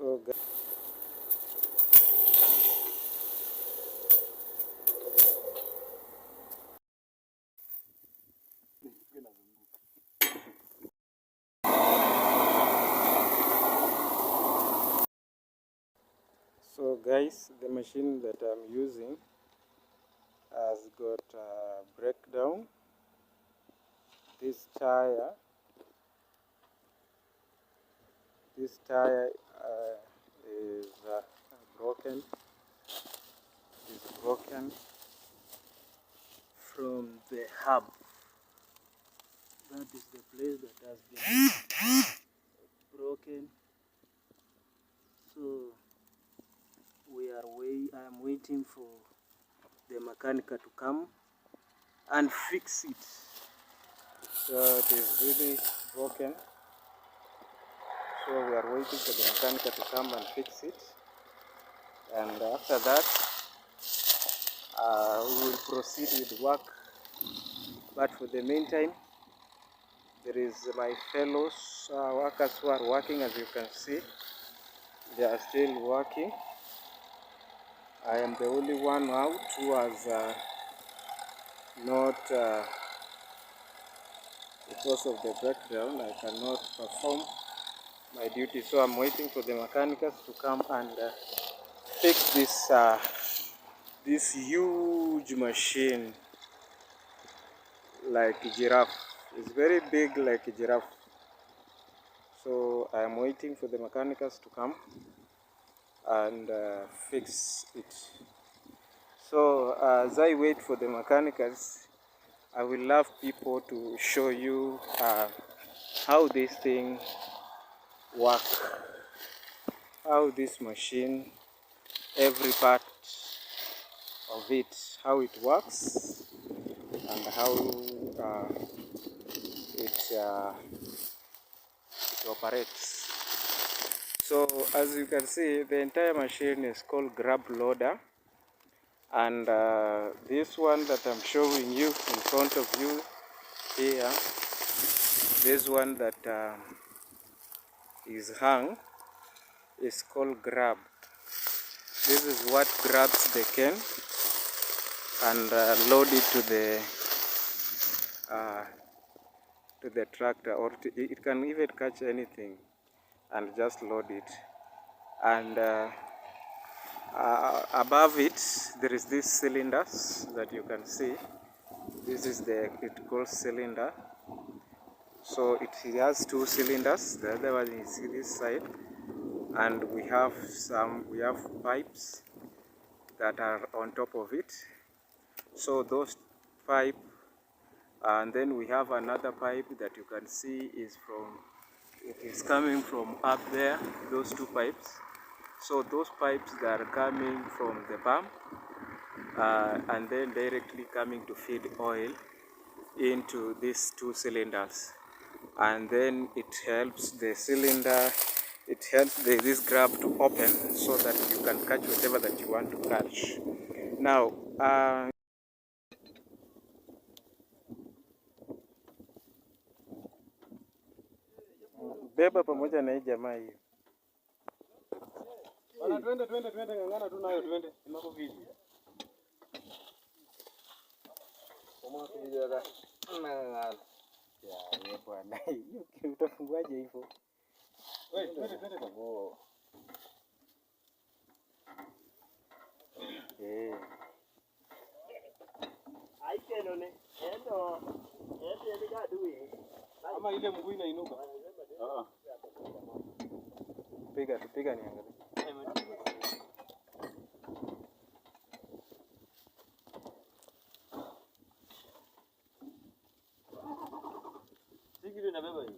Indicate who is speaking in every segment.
Speaker 1: So guys, the machine that I'm using has got a breakdown. This tire is broken. Is broken from the hub. That is the place that has been broken. So I am waiting for the mechanic to come and fix it. So it is really broken. So we are waiting for the mechanic to come and fix it. And after that, we will proceed with work. But for the meantime, there is my fellows workers who are working. As you can see, they are still working. I am the only one out who has not, because of the breakdown, I cannot perform my duty. So I'm waiting for the mechanics to come and fix this huge machine like a giraffe. It's very big like a giraffe. So I am waiting for the mechanics to come and fix it. So as I wait for the mechanics, I will love people to show you how this thing works, how this machine, every part of it, how it works, and how it operates. So as you can see, the entire machine is called grab loader, and this one that I'm showing you in front of you here, this one that is hung, is called grab. This is what grabs the cane and load it to the tractor, or it can even catch anything and just load it. And above it there is this cylinders that you can see. This is it called cylinder. So it has two cylinders. The other one is this side, and we have pipes that are on top of it. So those pipe, and then we have another pipe that you can see it is coming from up there, those two pipes. So those pipes that are coming from the pump and then directly coming to feed oil into these two cylinders, and then it helps the cylinder, it helps this grab to open so that you can catch whatever that you want to catch. Now beba pamoja na hii jamaa hiyo. Bana twende ngangana tu nayo twende. Imako vipi? Kama tulijaga. Ngangana. Ya bwana. Hiyo utafunguaje hivyo? Wewe twende babo. Aikenone. Endo gadui. Ama ile mguu inainuka. Piga niangalie. Sikiri na beba hivi.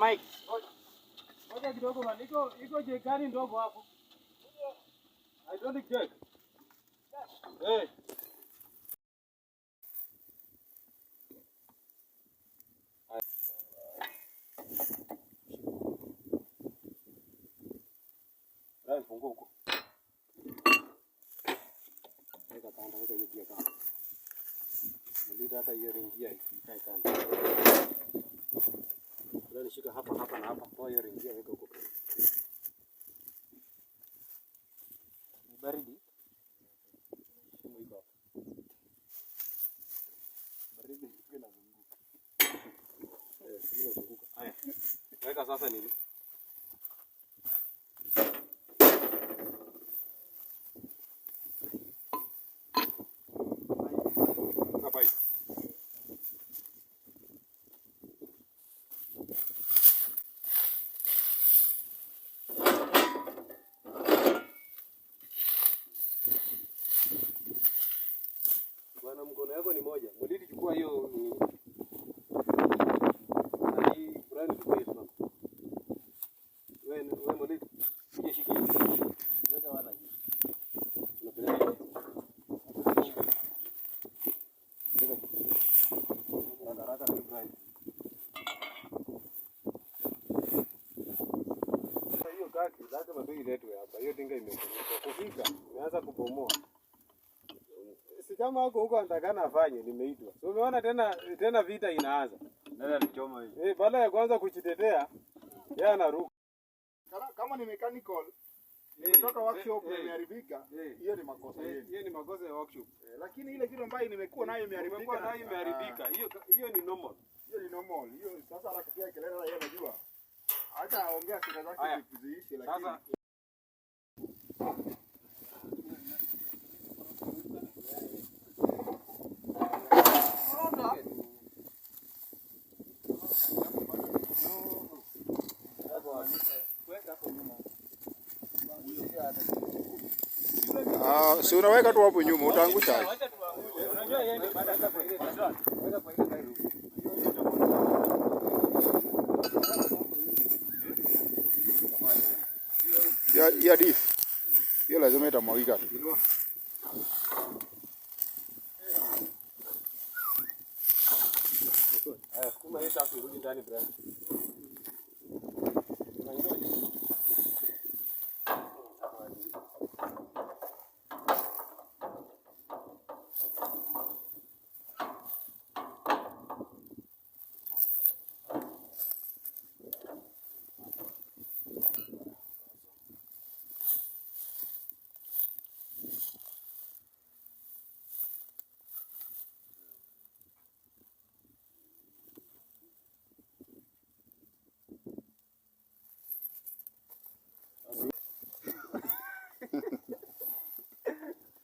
Speaker 1: Mike. Ngoja kidogo man. Iko jekani ndogo hapo. I don't get. Hey. Rai fungo huko. Weka kando, weka hiyo kando.
Speaker 2: Ndio hata hiyo ringia ikae kando. Ndio nishika hapa hapa na hapa. Toa hiyo ringia weka huko. Ni baridi. Shimo iko hapa. Baridi inazunguka. Inazunguka. Haya. Weka sasa nini? Bwana, mkono wako ni moja. Mlidi chukua hiyo ni brand chukua hiyo. Wewe mlidi. Shika. Weka wala hiyo. Unapeleka. Raka ni brand. Hiyo kaki zake mabegi letu hapa. Hiyo tinga imekuwa kufika. Imeanza kubomoa. Si kama huko anatakana afanye, nimeitwa. So umeona tena vita inaanza. Nani alichoma hiyo? Baada ya kwanza kujitetea, yeye anaruka.
Speaker 3: Kama ni mechanical, nimetoka workshop imeharibika, hiyo ni makosa yenu.
Speaker 2: Hiyo ni makosa ya workshop.
Speaker 3: Lakini ile kitu ambayo nimekuwa nayo imeharibika.
Speaker 2: Hiyo ni normal.
Speaker 3: Hiyo ni normal. Hiyo sasa anakitia kelele yeye anajua. Hata aongea shida zake ziishi, lakini
Speaker 4: si unaweka tu hapo nyuma utaangusha. Ya diff. Hiyo lazima itamwagika.
Speaker 2: Sukuma hiyo safi rudi ndani brand.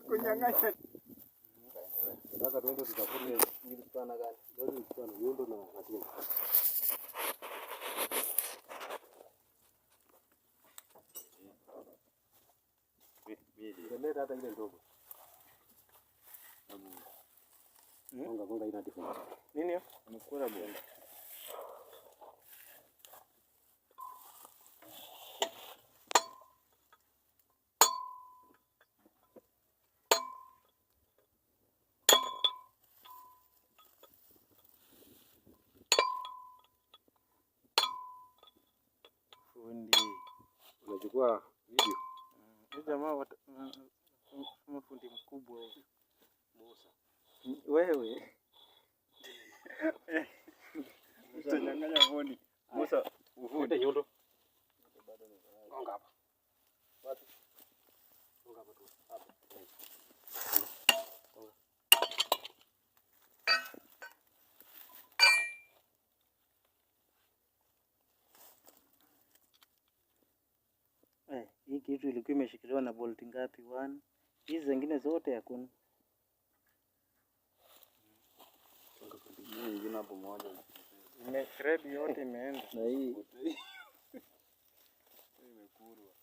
Speaker 3: kunyang'anya.
Speaker 2: Sasa tuende tutafute ili pana gani? Ndio tutafute nyundo na hatima. Ndio hata ile ndogo. Gonga ina difference.
Speaker 1: Nini hiyo? Amekula bonga. Fundi.
Speaker 2: Unachukua video.
Speaker 1: Ni jamaa mafundi mkubwa huyo. Musa. Wewe. Utanyang'anya fundi. Musa,
Speaker 2: ufundi nyundo. Gonga hapa. Wapi? Gonga hapa tu. Hapa.
Speaker 1: Hii kitu ilikuwa imeshikiliwa na bolt ngapi? 1. Hizi zingine zote hakuna.
Speaker 2: Hii hapo moja.
Speaker 1: Thread yote imeenda.
Speaker 2: Na hii
Speaker 1: imekurwa.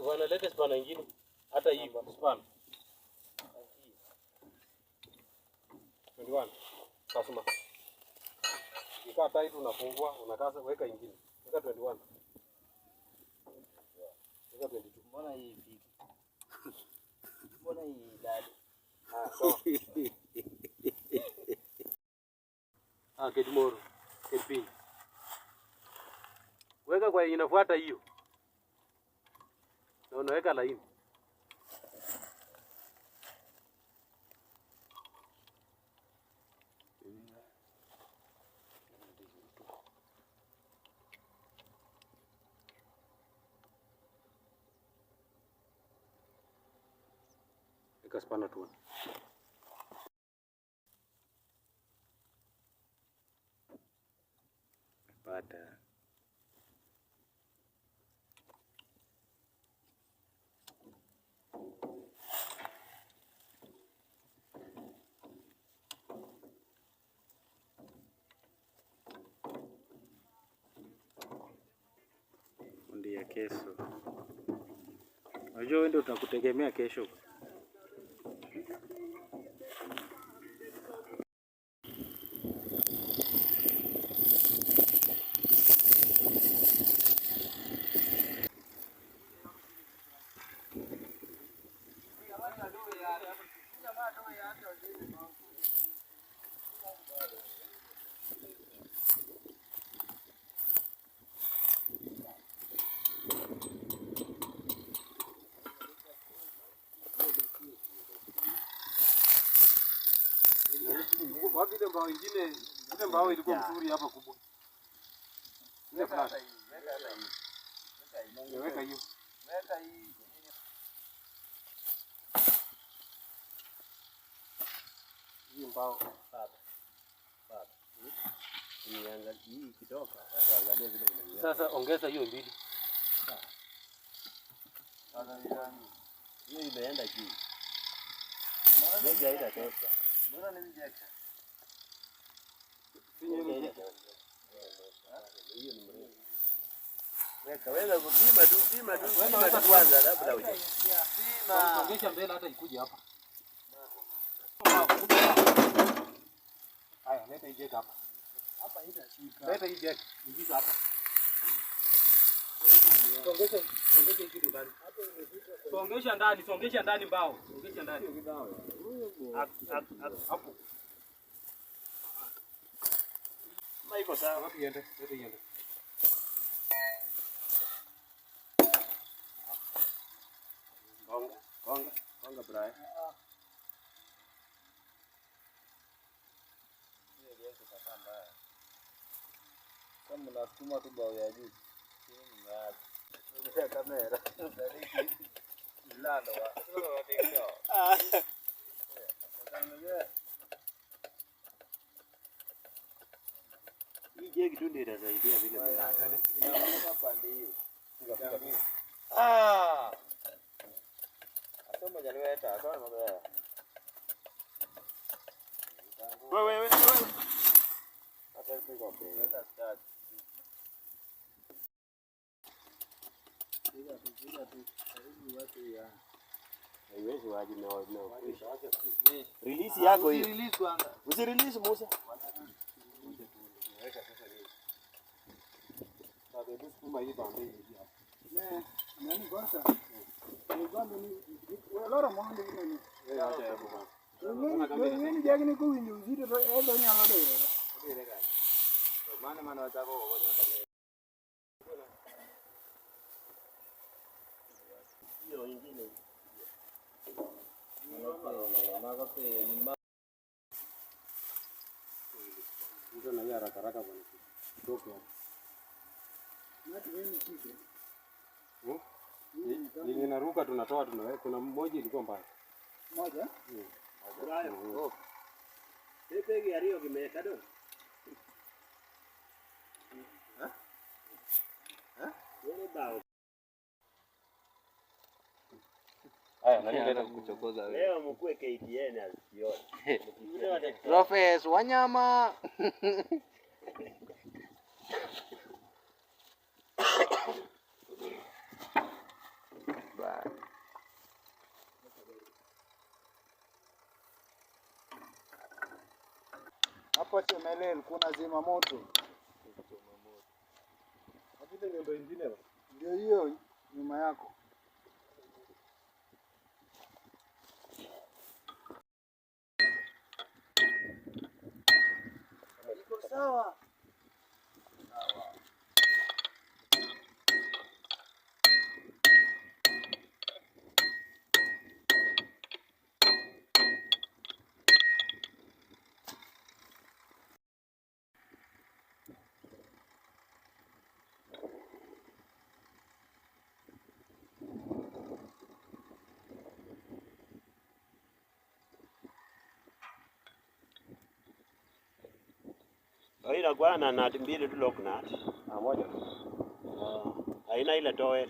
Speaker 2: Bwana lete spana nyingine. Hata hii spana. 21. Kasema. Ikaa tight unafungua, unakaza weka nyingine. Weka 21. Weka 22.
Speaker 5: Mbona hii vipi? Mbona hii dali?
Speaker 2: Sawa. Get more. Get pin. Weka kwa inafuata hiyo. Na unaweka laini. Weka spana tu.
Speaker 1: Pata. Fundi ya kesho. Unajua wewe ndio utakutegemea kesho.
Speaker 2: Wapi ile mbao nyingine? Ile mbao ilikuwa mzuri hapa kubwa. Ile flat. Weka hiyo.
Speaker 5: Weka hii.
Speaker 2: Hii mbao.
Speaker 5: Niangalia hii kitoka. Sasa angalia vile inaingia.
Speaker 2: Sasa ongeza hiyo mbili.
Speaker 5: Hiyo imeenda juu. Mbona ndio haitatoka? Mbona ni mjeka? Hiyo ni mrefu. Weka kupima tu kwanza labda uje. Pima.
Speaker 2: Songesha mbele hata ikuje hapa. Haya, leta hii jack hapa.
Speaker 5: Hapa itashika.
Speaker 2: Leta hii jack, ingiza hapa. Songesha hii kitu ndani. Songesha ndani mbao. Songesha ndani. Hapo.
Speaker 5: Iko sawa.
Speaker 2: Wapi iende? Leta iende.
Speaker 5: Konga Brian. Kama unasukuma tu bao ya juu. Sio kamera. Lalo wa. Hii jegi tu ndio itasaidia vile vile. Inaona pande hiyo. Asoma jaleta, asoma mabaya. Wewe. Hata siko kwa. Leta start. Piga tu. Karibu watu ya. Haiwezi waje na release yako hiyo. Release kwanza. Usirelease Musa.
Speaker 2: Weka sasa hiyo. Sababu sukuma hii pande hii hapa.
Speaker 3: Nani kwanza? Ngombe ni lora mwande ni.
Speaker 2: Acha hapo.
Speaker 3: Ni jagi ni kuwinyo uzito to endo nyalo dero.
Speaker 2: Ndio gani? Maana watako wao
Speaker 5: Hiyo nyingine.
Speaker 2: Ndio na yara haraka bwana. Toka.
Speaker 3: Nati wewe kike.
Speaker 2: Ni naruka tunatoa tunaweka. Kuna mmoja ilikuwa mbaya.
Speaker 3: Moja?
Speaker 5: Brian. Pepe yaliyo kimeka do. Wewe bao.
Speaker 2: Haya, nani leta kuchokoza wewe?
Speaker 5: Leo mkue KTN asione.
Speaker 1: Profesa Wanyama.
Speaker 3: hapa Chemelel kuna zima moto.
Speaker 2: Hakuna nyumba nyingine ba.
Speaker 3: Ndio hiyo nyuma yako. Iko sawa.
Speaker 5: Haina kwa na nati mbili tu lock nut.
Speaker 2: Moja.
Speaker 5: Haina ile towel.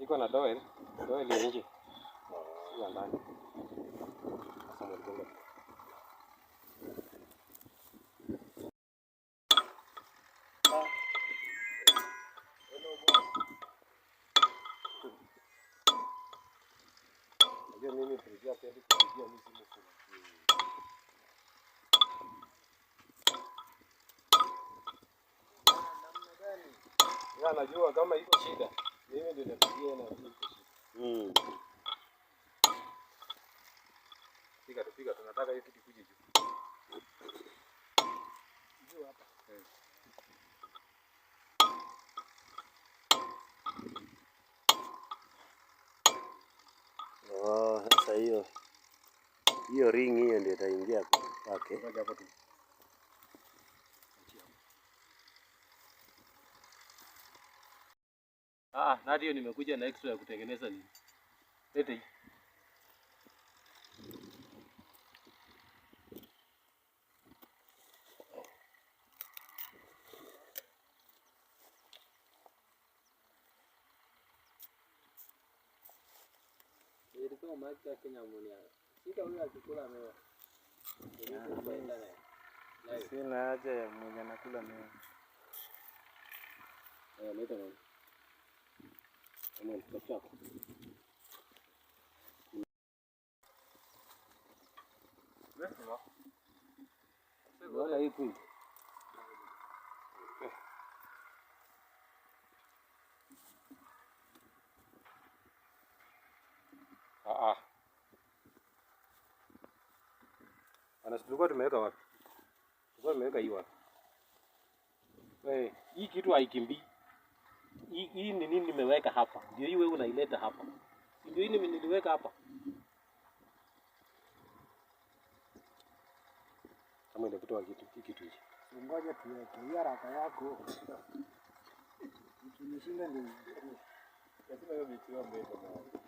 Speaker 2: Iko na towel. Towel ni nje. Ya ndani. Sasa mgongo. Ndio mimi tulikuwa tayari kupigia msimu huu. Ya najua kama iko shida. Mimi ndio napigia na iko shida. Piga tunataka hivi kuje juu. Juu hapa.
Speaker 5: Sasa hiyo ring hiyo ndio itaingia kwake.
Speaker 2: Ngoja hapo tu. Na hiyo nimekuja na extra ya kutengeneza nini? Lete hii. Ilikuwa maji ya Kenya mmoja. Sika huyo akikula mewa.
Speaker 1: Sina haja ya mwenye anakula mewa.
Speaker 2: Leta nani? Amen, chako. Wala hii tu. Tulikuwa tumeweka wapi? Tulikuwa tumeweka hii wapi? Hii kitu haikimbii. Hii ni nini nimeweka hapa? Ndio hii wewe unaileta hapa. Ndio hii niliweka hapa. Kama ile kutoa kitu hichi.
Speaker 3: Ngoja tuweke hiyo haraka yako. Tunishinda ndio.
Speaker 2: Lazima hiyo bichi mbele na.